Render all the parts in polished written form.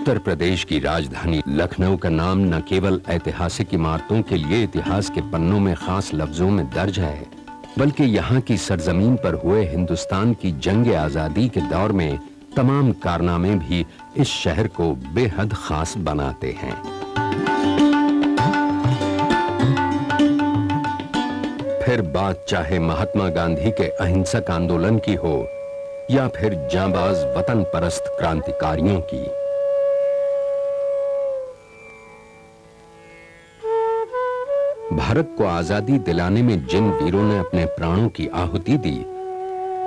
उत्तर प्रदेश की राजधानी लखनऊ का नाम न केवल ऐतिहासिक इमारतों के लिए इतिहास के पन्नों में खास लफ्जों में दर्ज है, बल्कि यहाँ की सरजमीन पर हुए हिंदुस्तान की जंग आजादी के दौर में तमाम कारनामे भी इस शहर को बेहद खास बनाते हैं। फिर बात चाहे महात्मा गांधी के अहिंसक आंदोलन की हो या फिर जांबाज वतन परस्त क्रांतिकारियों की। भारत को आजादी दिलाने में जिन वीरों ने अपने प्राणों की आहुति दी,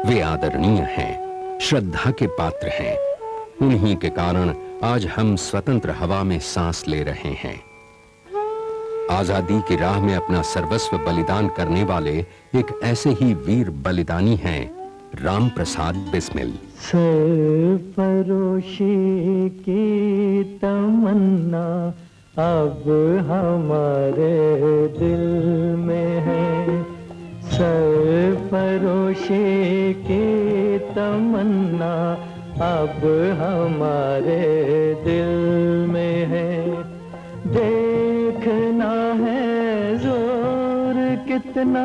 वे आदरणीय हैं, श्रद्धा के पात्र हैं। उन्हीं के कारण आज हम स्वतंत्र हवा में सांस ले रहे हैं। आजादी की राह में अपना सर्वस्व बलिदान करने वाले एक ऐसे ही वीर बलिदानी हैं राम प्रसाद बिस्मिल। सरफरोशी की तमन्ना अब हमारे दिल में है, सरफरोशी की तमन्ना अब हमारे दिल में है। देखना है जोर कितना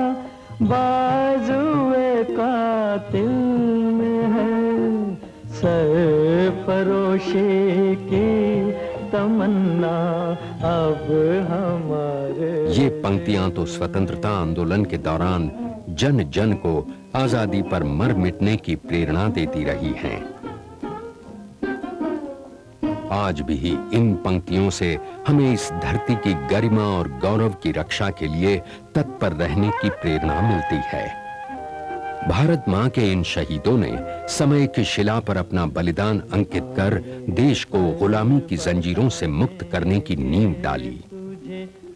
बाजुए कातिल में है, सरफरोशी की तमन्ना अब हमारे। ये पंक्तियां तो स्वतंत्रता आंदोलन के दौरान जन जन को आजादी पर मर मिटने की प्रेरणा देती रही हैं। आज भी इन पंक्तियों से हमें इस धरती की गरिमा और गौरव की रक्षा के लिए तत्पर रहने की प्रेरणा मिलती है। भारत मां के इन शहीदों ने समय की शिला पर अपना बलिदान अंकित कर देश को गुलामी की जंजीरों से मुक्त करने की नींव डाली।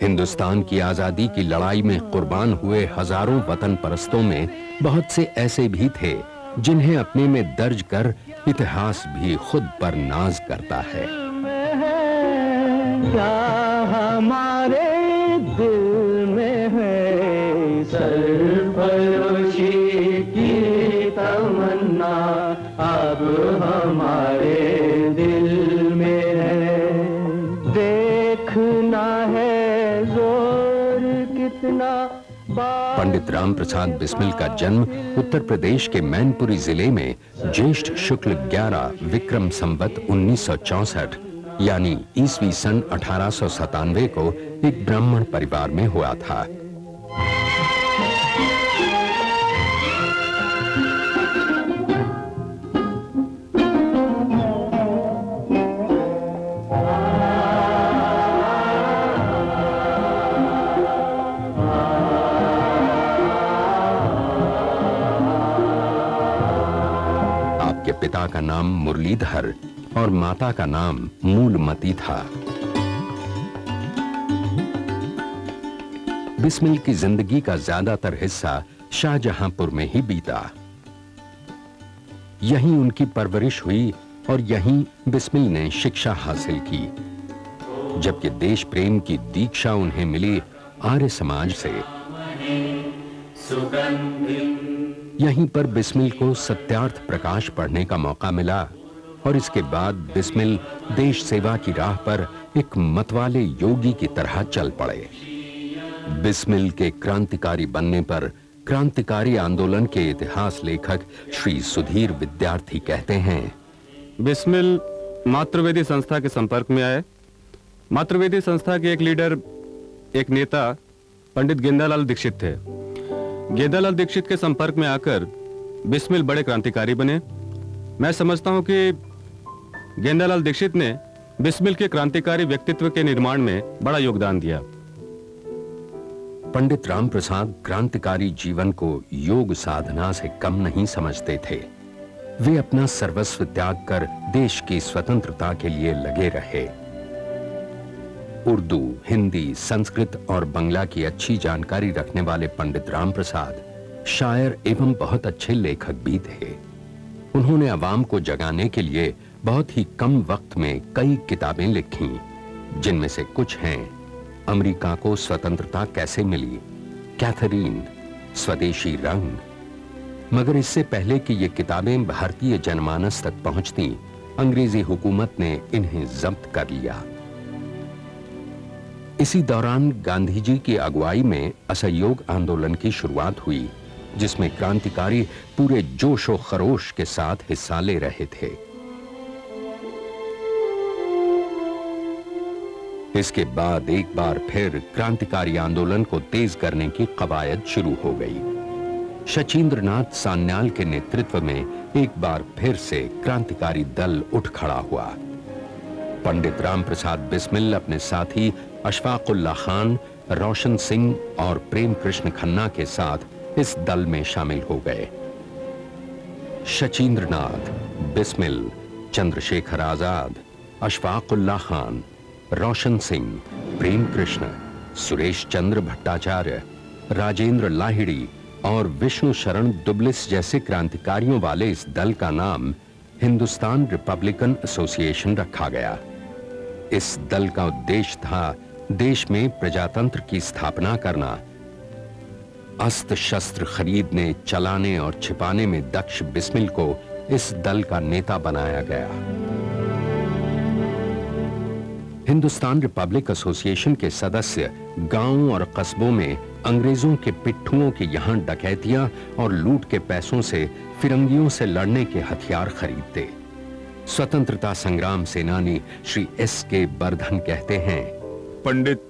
हिंदुस्तान की आजादी की लड़ाई में कुर्बान हुए हजारों वतन परस्तों में बहुत से ऐसे भी थे जिन्हें अपने में दर्ज कर इतिहास भी खुद पर नाज करता है। क्या हमारे दिल में है, सरफरोशी की तमन्ना अब हमारे दिल में है। देखना है जोर कितना। पंडित राम प्रसाद बिस्मिल का जन्म उत्तर प्रदेश के मैनपुरी जिले में ज्येष्ठ शुक्ल 11 विक्रम संवत 1964 यानी ईस्वी सन 1897 को एक ब्राह्मण परिवार में हुआ था। पिता का नाम मुरलीधर और माता का नाम मूलमती था। बिस्मिल की जिंदगी का ज्यादातर हिस्सा शाहजहांपुर में ही बीता। यहीं उनकी परवरिश हुई और यहीं बिस्मिल ने शिक्षा हासिल की, जबकि देश प्रेम की दीक्षा उन्हें मिली आर्य समाज से। यहीं पर बिस्मिल को सत्यार्थ प्रकाश पढ़ने का मौका मिला और इसके बाद बिस्मिल देश सेवा की राह पर एक मतवाले योगी की तरह चल पड़े। बिस्मिल के क्रांतिकारी बनने पर क्रांतिकारी आंदोलन के इतिहास लेखक श्री सुधीर विद्यार्थी कहते हैं, बिस्मिल मातृवेदी संस्था के संपर्क में आए। मातृवेदी संस्था के एक लीडर, एक नेता पंडित गेंदालाल दीक्षित थे। गेंदालाल दीक्षित के संपर्क में आकर बिस्मिल बड़े क्रांतिकारी बने। मैं समझता हूं कि गेंदालाल दीक्षित ने बिस्मिल के क्रांतिकारी व्यक्तित्व के निर्माण में बड़ा योगदान दिया। पंडित राम प्रसाद क्रांतिकारी जीवन को योग साधना से कम नहीं समझते थे। वे अपना सर्वस्व त्याग कर देश की स्वतंत्रता के लिए लगे रहे। उर्दू, हिंदी, संस्कृत और बंगला की अच्छी जानकारी रखने वाले पंडित राम प्रसाद शायर एवं बहुत अच्छे लेखक भी थे। उन्होंने अवाम को जगाने के लिए बहुत ही कम वक्त में कई किताबें लिखी, जिनमें से कुछ हैं अमेरिका को स्वतंत्रता कैसे मिली, कैथरीन, स्वदेशी रंग। मगर इससे पहले कि ये किताबें भारतीय जनमानस तक पहुंचती, अंग्रेजी हुकूमत ने इन्हें जब्त कर लिया। इसी दौरान गांधी जी की अगुवाई में असहयोग आंदोलन की शुरुआत हुई, जिसमें क्रांतिकारी पूरे जोश और खरोश के साथ हिस्सा ले रहे थे। इसके बाद एक बार फिर क्रांतिकारी आंदोलन को तेज करने की कवायद शुरू हो गई। शचींद्रनाथ सान्याल के नेतृत्व में एक बार फिर से क्रांतिकारी दल उठ खड़ा हुआ। पंडित राम प्रसाद बिस्मिल अपने साथी अशफाक उल्लाह खान, रोशन सिंह और प्रेम कृष्ण खन्ना के साथ इस दल में शामिल हो गए। शचींद्रनाथ, बिस्मिल, चंद्रशेखर आजाद, अशफाक उल्लाह खान, रोशन सिंह, प्रेम कृष्ण, सुरेश चंद्र भट्टाचार्य, राजेंद्र लाहिड़ी और विष्णु शरण दुबलिस जैसे क्रांतिकारियों वाले इस दल का नाम हिंदुस्तान रिपब्लिकन एसोसिएशन रखा गया। इस दल का उद्देश्य था देश में प्रजातंत्र की स्थापना करना, अस्त्र शस्त्र खरीदने, चलाने और छिपाने में दक्ष बिस्मिल को इस दल का नेता बनाया गया। हिंदुस्तान रिपब्लिक एसोसिएशन के सदस्य गांवों और कस्बों में अंग्रेजों के पिट्ठुओं के यहां डकैतियां और लूट के पैसों से फिरंगियों से लड़ने के हथियार खरीदते। स्वतंत्रता संग्राम सेनानी श्री S.K. बर्धन कहते हैं, पंडित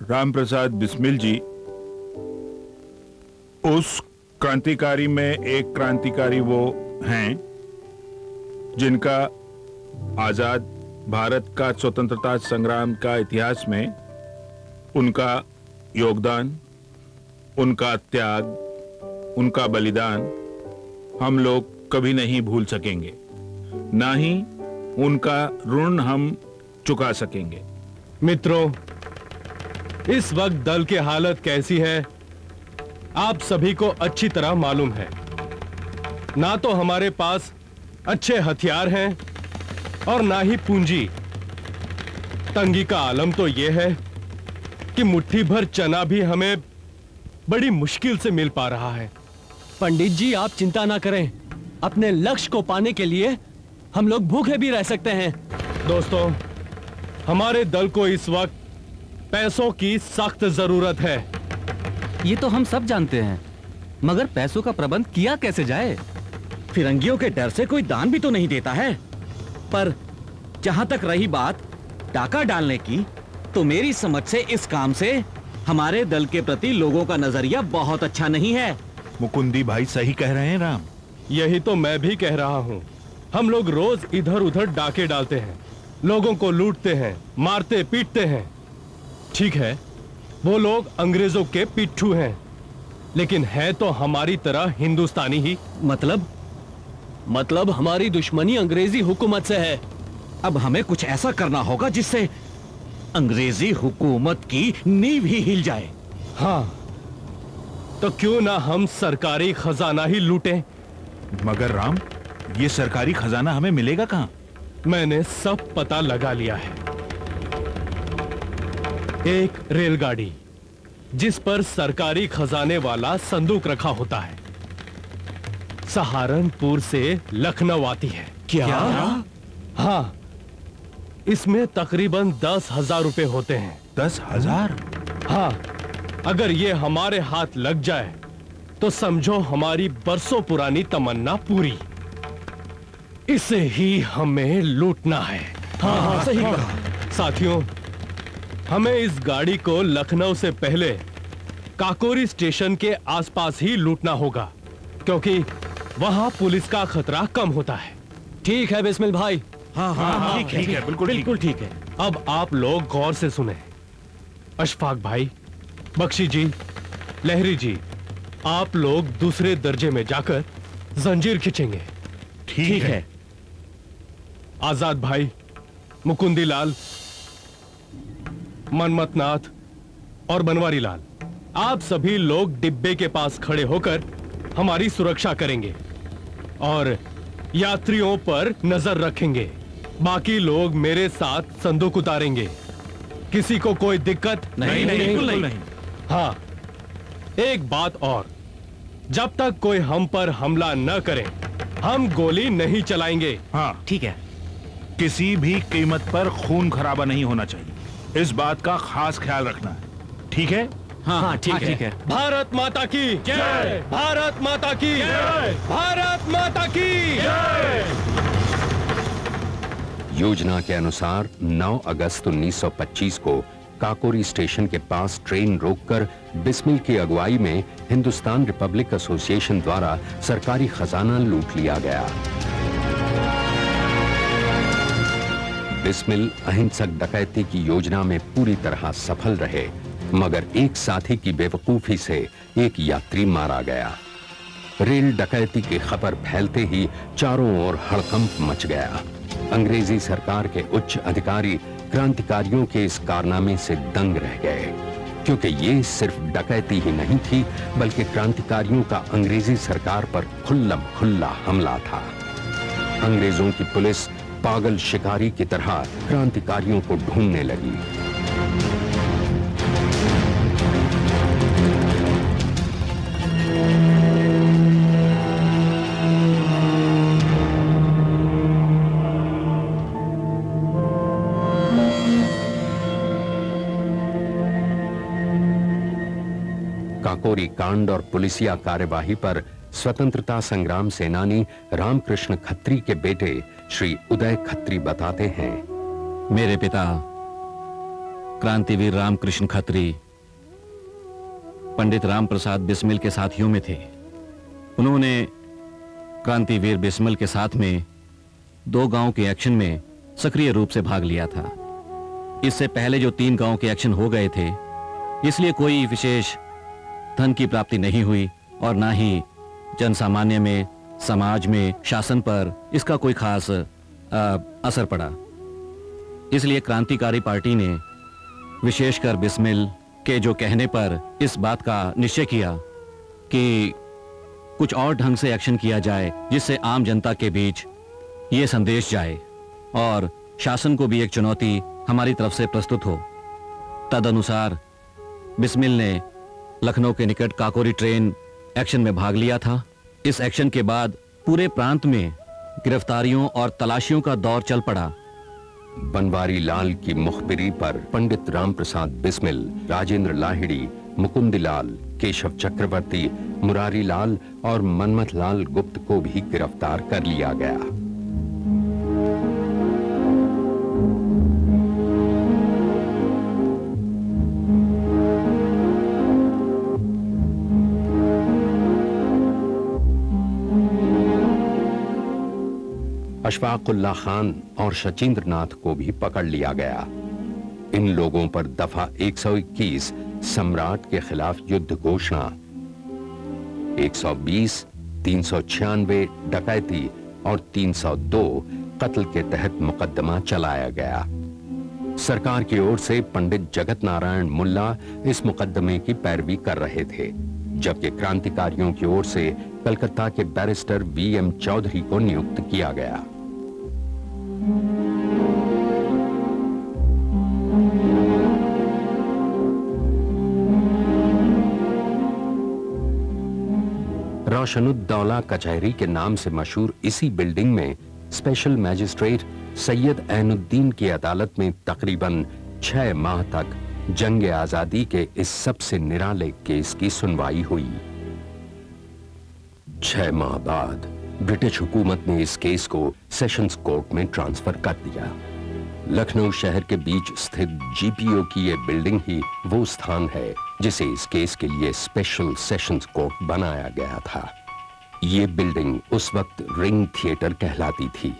रामप्रसाद बिस्मिल जी उस क्रांतिकारी में एक क्रांतिकारी वो हैं जिनका आजाद भारत का स्वतंत्रता संग्राम का इतिहास में उनका योगदान, उनका त्याग, उनका बलिदान हम लोग कभी नहीं भूल सकेंगे, ना ही उनका ऋण हम चुका सकेंगे। मित्रों, इस वक्त दल की हालत कैसी है आप सभी को अच्छी तरह मालूम है। ना तो हमारे पास अच्छे हथियार हैं और ना ही पूंजी। तंगी का आलम तो यह है कि मुट्ठी भर चना भी हमें बड़ी मुश्किल से मिल पा रहा है। पंडित जी, आप चिंता ना करें, अपने लक्ष्य को पाने के लिए हम लोग भूखे भी रह सकते हैं। दोस्तों, हमारे दल को इस वक्त पैसों की सख्त जरूरत है। ये तो हम सब जानते हैं, मगर पैसों का प्रबंध किया कैसे जाए? फिरंगियों के डर से कोई दान भी तो नहीं देता है। पर जहां तक रही बात डाका डालने की, तो मेरी समझ से इस काम से हमारे दल के प्रति लोगों का नजरिया बहुत अच्छा नहीं है। मुकुंदी भाई सही कह रहे हैं राम। यही तो मैं भी कह रहा हूं। हम लोग रोज इधर उधर डाके डालते हैं, लोगों को लूटते हैं, मारते पीटते हैं। ठीक है, वो लोग अंग्रेजों के पिट्ठू हैं, लेकिन है तो हमारी तरह हिंदुस्तानी ही। मतलब हमारी दुश्मनी अंग्रेजी हुकूमत से है। अब हमें कुछ ऐसा करना होगा जिससे अंग्रेजी हुकूमत की नींव ही हिल जाए। हाँ, तो क्यों ना हम सरकारी खजाना ही लूटें? मगर राम, ये सरकारी खजाना हमें मिलेगा कहां? मैंने सब पता लगा लिया है। एक रेलगाड़ी जिस पर सरकारी खजाने वाला संदूक रखा होता है, सहारनपुर से लखनऊ आती है। क्या? हाँ, इसमें तकरीबन 10,000 रुपए होते हैं। 10,000? हाँ, अगर ये हमारे हाथ लग जाए तो समझो हमारी बरसों पुरानी तमन्ना पूरी। इसे ही हमें लूटना है। हाँ, सही कहा। साथियों, हमें इस गाड़ी को लखनऊ से पहले काकोरी स्टेशन के आसपास ही लूटना होगा, क्योंकि वहां पुलिस का खतरा कम होता है। ठीक है बिस्मिल भाई। हाँ, ठीक है, बिल्कुल ठीक है। अब आप लोग गौर से सुने। अशफाक भाई, बख्शी जी, लहरी जी, आप लोग दूसरे दर्जे में जाकर जंजीर खींचेंगे। ठीक है। आजाद भाई, मुकुंदी लाल, मनमथनाथ और बनवारी लाल, आप सभी लोग डिब्बे के पास खड़े होकर हमारी सुरक्षा करेंगे और यात्रियों पर नजर रखेंगे। बाकी लोग मेरे साथ संदूक उतारेंगे। किसी को कोई दिक्कत नहीं, बिल्कुल नहीं। हाँ, एक बात और, जब तक कोई हम पर हमला न करे, हम गोली नहीं चलाएंगे। हाँ, ठीक है। किसी भी कीमत पर खून खराबा नहीं होना चाहिए, इस बात का खास ख्याल रखना है, ठीक है? हाँ ठीक है। भारत माता की जय, भारत माता की जय, भारत माता की जय। योजना के अनुसार 9 अगस्त 1925 को काकोरी स्टेशन के पास ट्रेन रोककर बिस्मिल की अगुवाई में हिंदुस्तान रिपब्लिक एसोसिएशन द्वारा सरकारी खजाना लूट लिया गया। बिस्मिल अहिंसक डकैती की योजना में पूरी तरह सफल रहे, मगर एक साथी की बेवकूफी से एक यात्री मारा गया। रेल डकैती की खबर फैलते ही चारों ओर हड़कंप मच गया। अंग्रेजी सरकार के उच्च अधिकारी क्रांतिकारियों के इस कारनामे से दंग रह गए, क्योंकि ये सिर्फ डकैती ही नहीं थी, बल्कि क्रांतिकारियों का अंग्रेजी सरकार पर खुल्लम खुल्ला हमला था। अंग्रेजों की पुलिस पागल शिकारी की तरह क्रांतिकारियों को ढूंढने लगी। काकोरी कांड और पुलिसिया कार्यवाही पर स्वतंत्रता संग्राम सेनानी रामकृष्ण खत्री के बेटे श्री उदय खत्री बताते हैं। मेरे पिता क्रांतिवीर रामकृष्ण खत्री पंडित राम प्रसाद बिस्मिल के साथियों में थे। उन्होंने क्रांतिवीर बिस्मिल के साथ में 2 गांव के एक्शन में सक्रिय रूप से भाग लिया था। इससे पहले जो 3 गांव के एक्शन हो गए थे, इसलिए कोई विशेष धन की प्राप्ति नहीं हुई और ना ही जनसामान्य में, समाज में, शासन पर इसका कोई खास असर पड़ा। इसलिए क्रांतिकारी पार्टी ने विशेषकर बिस्मिल के जो कहने पर इस बात का निश्चय किया कि कुछ और ढंग से एक्शन किया जाए, जिससे आम जनता के बीच ये संदेश जाए और शासन को भी एक चुनौती हमारी तरफ से प्रस्तुत हो। तदनुसार बिस्मिल ने लखनऊ के निकट काकोरी ट्रेन एक्शन में भाग लिया था। इस एक्शन के बाद पूरे प्रांत में गिरफ्तारियों और तलाशियों का दौर चल पड़ा। बनवारी लाल की मुखबिरी पर पंडित राम प्रसाद बिस्मिल, राजेंद्र लाहिड़ी, मुकुंदलाल, केशव चक्रवर्ती, मुरारी लाल और मनमथ लाल गुप्त को भी गिरफ्तार कर लिया गया। अशफाकुल्ला खान और शचींद्र नाथ को भी पकड़ लिया गया। इन लोगों पर दफा 121 सम्राट के खिलाफ युद्ध घोषणा, 120, 396 डकैती और 302 कत्ल के तहत मुकदमा चलाया गया। सरकार की ओर से पंडित जगत नारायण मुल्ला इस मुकदमे की पैरवी कर रहे थे, जबकि क्रांतिकारियों की ओर से कलकत्ता के बैरिस्टर वीएम चौधरी को नियुक्त किया गया। रोशनुद्दौला कचहरी के नाम से मशहूर इसी बिल्डिंग में स्पेशल मैजिस्ट्रेट सैयद ऐनुद्दीन की अदालत में तकरीबन 6 माह तक जंग आजादी के इस सबसे निराले केस की सुनवाई हुई। 6 माह बाद ब्रिटिश हुकूमत ने इस केस को सेशंस कोर्ट में ट्रांसफर कर दिया। लखनऊ शहर के बीच स्थित जीपीओ की यह बिल्डिंग ही वो स्थान है जिसे इस केस के लिए स्पेशल सेशंस कोर्ट बनाया गया था। ये बिल्डिंग उस वक्त रिंग थिएटर कहलाती थी।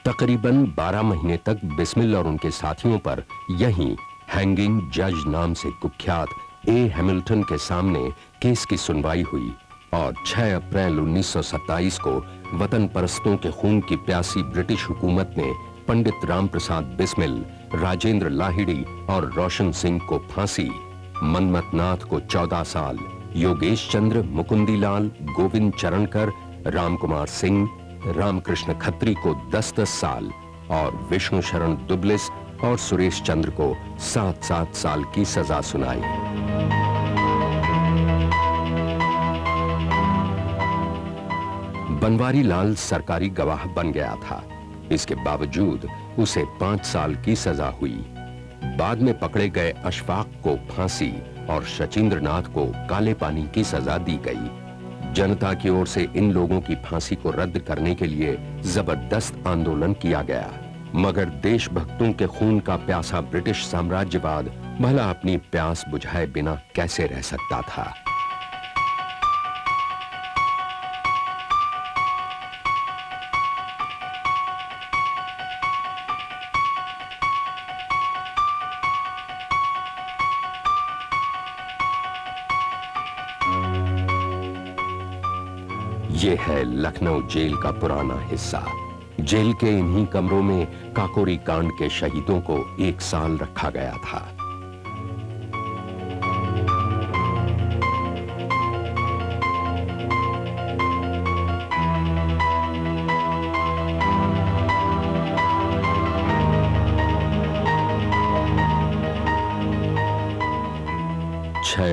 तकरीबन 12 महीने तक बिस्मिल और उनके साथियों पर यहीं हैंगिंग जज नाम से कुख्यात ए हैमिल्टन के सामने केस की सुनवाई हुई और 6 अप्रैल 1927 को वतन परस्तों के खून की प्यासी ब्रिटिश हुकूमत ने पंडित राम प्रसाद बिस्मिल, राजेंद्र लाहिड़ी और रोशन सिंह को फांसी, मनमथ नाथ को 14 साल, योगेश चंद्र, मुकुंदीलाल, गोविंद चरणकर, राम कुमार सिंह, रामकृष्ण खत्री को 10-10 साल और विष्णु शरण दुबलिस और सुरेश चंद्र को 7-7 साल की सजा सुनाई। बनवारी लाल सरकारी गवाह बन गया था। इसके बावजूद उसे 5 साल की सजा हुई। बाद में पकड़े गए अशफाक को फांसी और शचींद्र नाथ को काले पानी की सजा दी गई। जनता की ओर से इन लोगों की फांसी को रद्द करने के लिए जबरदस्त आंदोलन किया गया, मगर देशभक्तों के खून का प्यासा ब्रिटिश साम्राज्यवाद भला अपनी प्यास बुझाए बिना कैसे रह सकता था। ये है लखनऊ जेल का पुराना हिस्सा। जेल के इन्हीं कमरों में काकोरी कांड के शहीदों को 1 साल रखा गया था।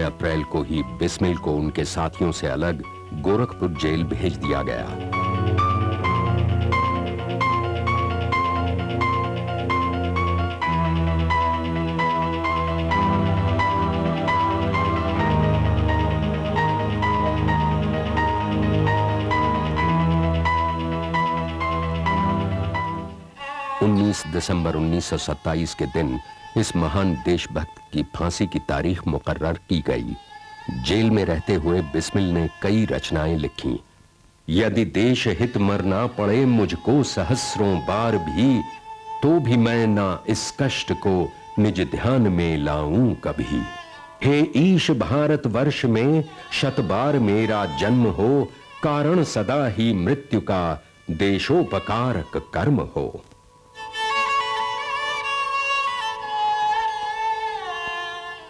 अप्रैल को ही बिस्मिल को उनके साथियों से अलग गोरखपुर जेल भेज दिया गया। दिसंबर 1927 के दिन इस महान देशभक्त की फांसी की तारीख मुकर्रर की गई। जेल में रहते हुए बिस्मिल ने कई रचनाएं लिखी। यदि देश हित मरना पड़े मुझको सहस्रों बार भी, तो भी मैं ना इस कष्ट को निज ध्यान में लाऊं कभी। हे ईश भारत वर्ष में शत बार मेरा जन्म हो, कारण सदा ही मृत्यु का देशोपकारक कर्म हो।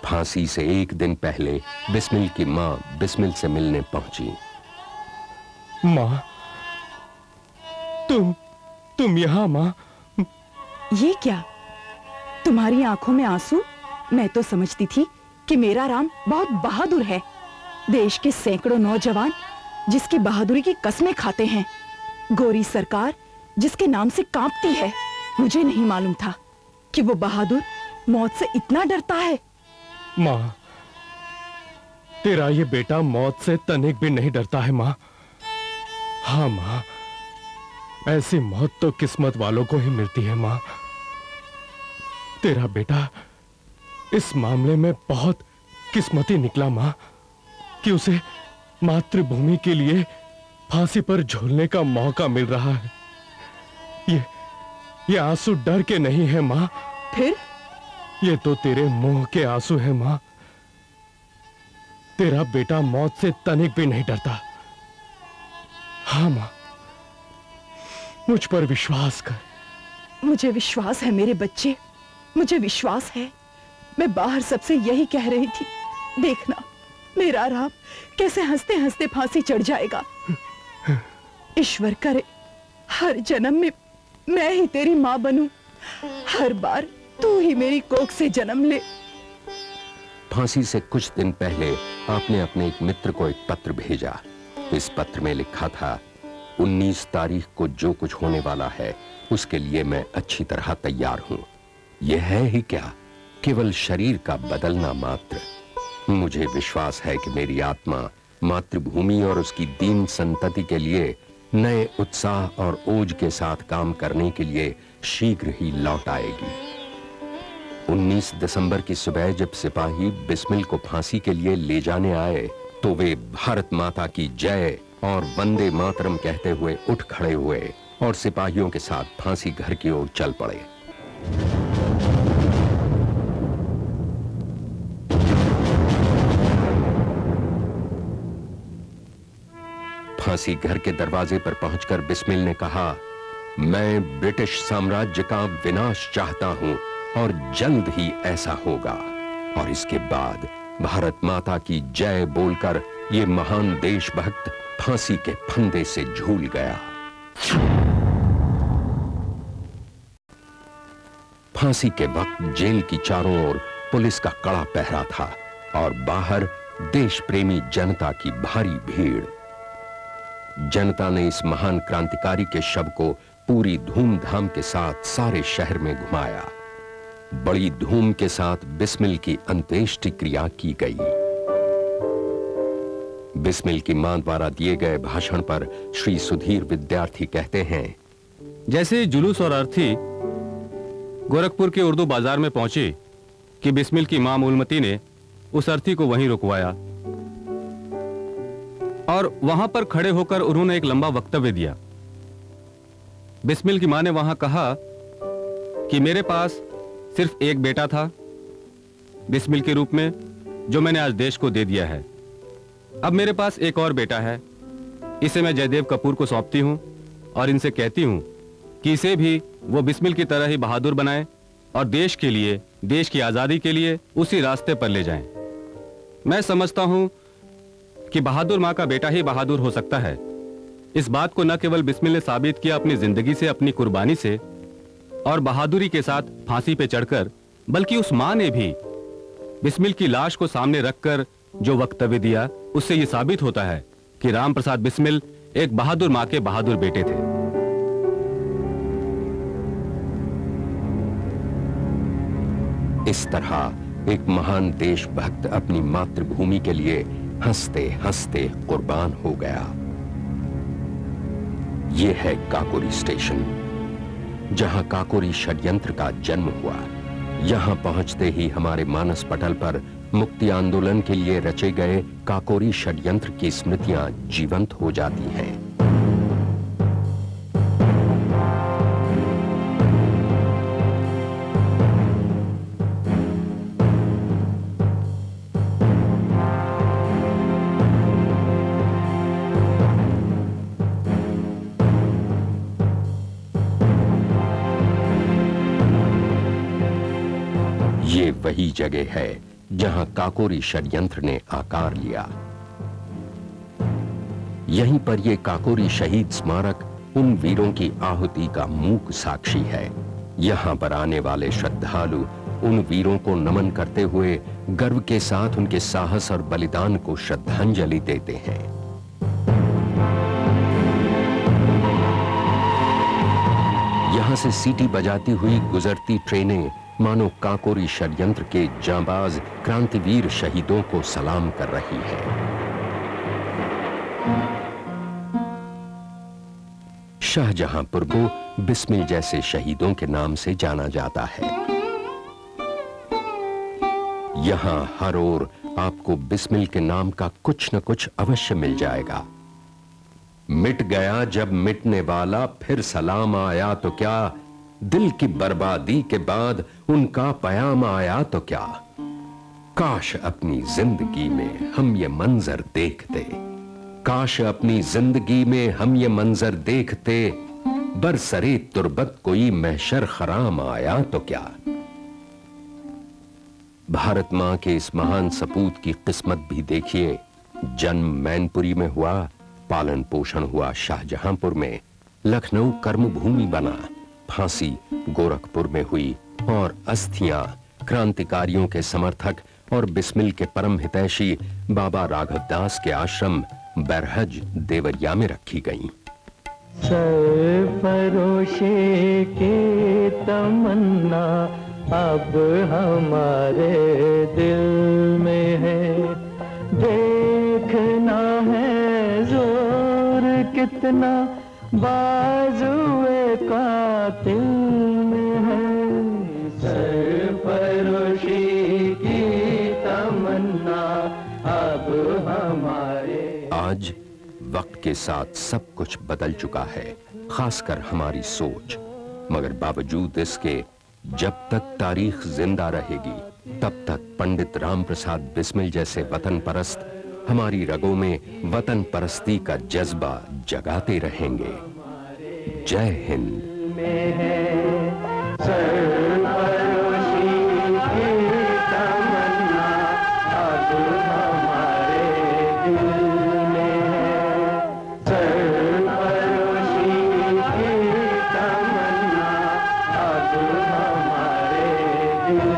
फांसी से 1 दिन पहले बिस्मिल की मां बिस्मिल से मिलने पहुंची। मां, तुम यहां मां? ये क्या? तुम्हारी आंखों में आंसू? मैं तो समझती थी कि मेरा राम बहुत बहादुर है। देश के सैकड़ों नौजवान जिसकी बहादुरी की कस्में खाते हैं, गोरी सरकार जिसके नाम से कांपती है। मुझे नहीं मालूम था कि वो बहादुर मौत से इतना डरता है। मां, तेरा ये बेटा मौत से तनिक भी नहीं डरता है मां। हाँ मां, ऐसी मौत तो किस्मत वालों को ही मिलती है मां। तेरा बेटा इस मामले में बहुत किस्मती निकला मां कि उसे मातृभूमि के लिए फांसी पर झूलने का मौका मिल रहा है। ये आंसू डर के नहीं है मां। फिर? ये तो तेरे मुंह के आंसू हैं मां। तेरा बेटा मौत से तनिक भी नहीं डरता। हाँ मां, मुझ पर विश्वास कर। मुझे विश्वास है मेरे बच्चे, मुझे विश्वास है। मैं बाहर सबसे यही कह रही थी, देखना मेरा राम कैसे हंसते हंसते फांसी चढ़ जाएगा। ईश्वर करे हर जन्म में मैं ही तेरी मां बनूं, हर बार तू ही मेरी कोख से जन्म ले। फांसी से कुछ दिन पहले आपने अपने एक मित्र को एक पत्र भेजा। इस पत्र में लिखा था, 19 तारीख को जो कुछ होने वाला है उसके लिए मैं अच्छी तरह तैयार हूं। यह है ही क्या, केवल शरीर का बदलना मात्र। मुझे विश्वास है कि मेरी आत्मा मातृभूमि और उसकी दीन संतति के लिए नए उत्साह और ओज के साथ काम करने के लिए शीघ्र ही लौट आएगी। 19 दिसंबर की सुबह जब सिपाही बिस्मिल को फांसी के लिए ले जाने आए तो वे भारत माता की जय और वंदे मातरम कहते हुए उठ खड़े हुए और सिपाहियों के साथ फांसी घर की ओर चल पड़े। फांसी घर के दरवाजे पर पहुंचकर बिस्मिल ने कहा, मैं ब्रिटिश साम्राज्य का विनाश चाहता हूं और जल्द ही ऐसा होगा। और इसके बाद भारत माता की जय बोलकर ये महान देशभक्त फांसी के फंदे से झूल गया। फांसी के वक्त जेल की चारों ओर पुलिस का कड़ा पहरा था और बाहर देश प्रेमी जनता की भारी भीड़। जनता ने इस महान क्रांतिकारी के शव को पूरी धूमधाम के साथ सारे शहर में घुमाया। बड़ी धूम के साथ बिस्मिल की अंत्येष्टि क्रिया की गई। बिस्मिल की मां द्वारा दिए गए भाषण पर श्री सुधीर विद्यार्थी कहते हैं, जैसे जुलूस और अर्थी गोरखपुर के उर्दू बाजार में पहुंचे कि बिस्मिल की मां मूलमती ने उस अर्थी को वहीं रुकवाया और वहां पर खड़े होकर उन्होंने एक लंबा वक्तव्य दिया। बिस्मिल की मां ने वहां कहा कि मेरे पास सिर्फ एक बेटा था बिस्मिल के रूप में, जो मैंने आज देश को दे दिया है। अब मेरे पास एक और बेटा है, इसे मैं जयदेव कपूर को सौंपती हूं और इनसे कहती हूं कि इसे भी वो बिस्मिल की तरह ही बहादुर बनाएं और देश के लिए, देश की आजादी के लिए उसी रास्ते पर ले जाएं। मैं समझता हूं कि बहादुर मां का बेटा ही बहादुर हो सकता है। इस बात को न केवल बिस्मिल ने साबित किया अपनी जिंदगी से, अपनी कुर्बानी से और बहादुरी के साथ फांसी पे चढ़कर, बल्कि उस मां ने भी बिस्मिल की लाश को सामने रखकर जो वक्तव्य दिया, उससे यह साबित होता है कि राम प्रसाद बिस्मिल एक बहादुर मां के बहादुर बेटे थे। इस तरह एक महान देशभक्त अपनी मातृभूमि के लिए हंसते हंसते कुर्बान हो गया। यह है काकोरी स्टेशन, जहां काकोरी षड्यंत्र का जन्म हुआ। यहां पहुंचते ही हमारे मानस पटल पर मुक्ति आंदोलन के लिए रचे गए काकोरी षड्यंत्र की स्मृतियां जीवंत हो जाती हैं। ये वही जगह है जहां काकोरी षड्यंत्र ने आकार लिया। यहीं पर यह काकोरी शहीद स्मारक उन वीरों की आहुति का मूक साक्षी है। यहां पर आने वाले श्रद्धालु उन वीरों को नमन करते हुए गर्व के साथ उनके साहस और बलिदान को श्रद्धांजलि देते हैं। यहां से सीटी बजाती हुई गुजरती ट्रेनें मानो काकोरी षड्यंत्र के जांबाज क्रांतिवीर शहीदों को सलाम कर रही है। शाहजहांपुर को बिस्मिल जैसे शहीदों के नाम से जाना जाता है। यहां हर ओर आपको बिस्मिल के नाम का कुछ न कुछ अवश्य मिल जाएगा। मिट गया जब मिटने वाला, फिर सलाम आया तो क्या, दिल की बर्बादी के बाद उनका पयाम आया तो क्या। काश अपनी जिंदगी में हम ये मंजर देखते, काश अपनी जिंदगी में हम ये मंजर देखते, बरसरे तुर्बत कोई महशर खराम आया तो क्या। भारत मां के इस महान सपूत की किस्मत भी देखिए। जन्म मैनपुरी में हुआ, पालन पोषण हुआ शाहजहांपुर में, लखनऊ कर्मभूमि बना, फांसी गोरखपुर में हुई और अस्थियां क्रांतिकारियों के समर्थक और बिस्मिल के परम हितैषी बाबा राघवदास के आश्रम बरहज देवरिया में रखी गईं। सरफरोशी की तमन्ना अब हमारे दिल में है, देखना है जोर कितना बाजुए कातिल में है। सरफरोशी की तमन्ना अब हमारे। आज वक्त के साथ सब कुछ बदल चुका है, खासकर हमारी सोच। मगर बावजूद इसके जब तक तारीख जिंदा रहेगी तब तक पंडित राम प्रसाद बिस्मिल जैसे वतन परस्त हमारी रगों में वतन परस्ती का जज्बा जगाते रहेंगे। जय हिंद। दिल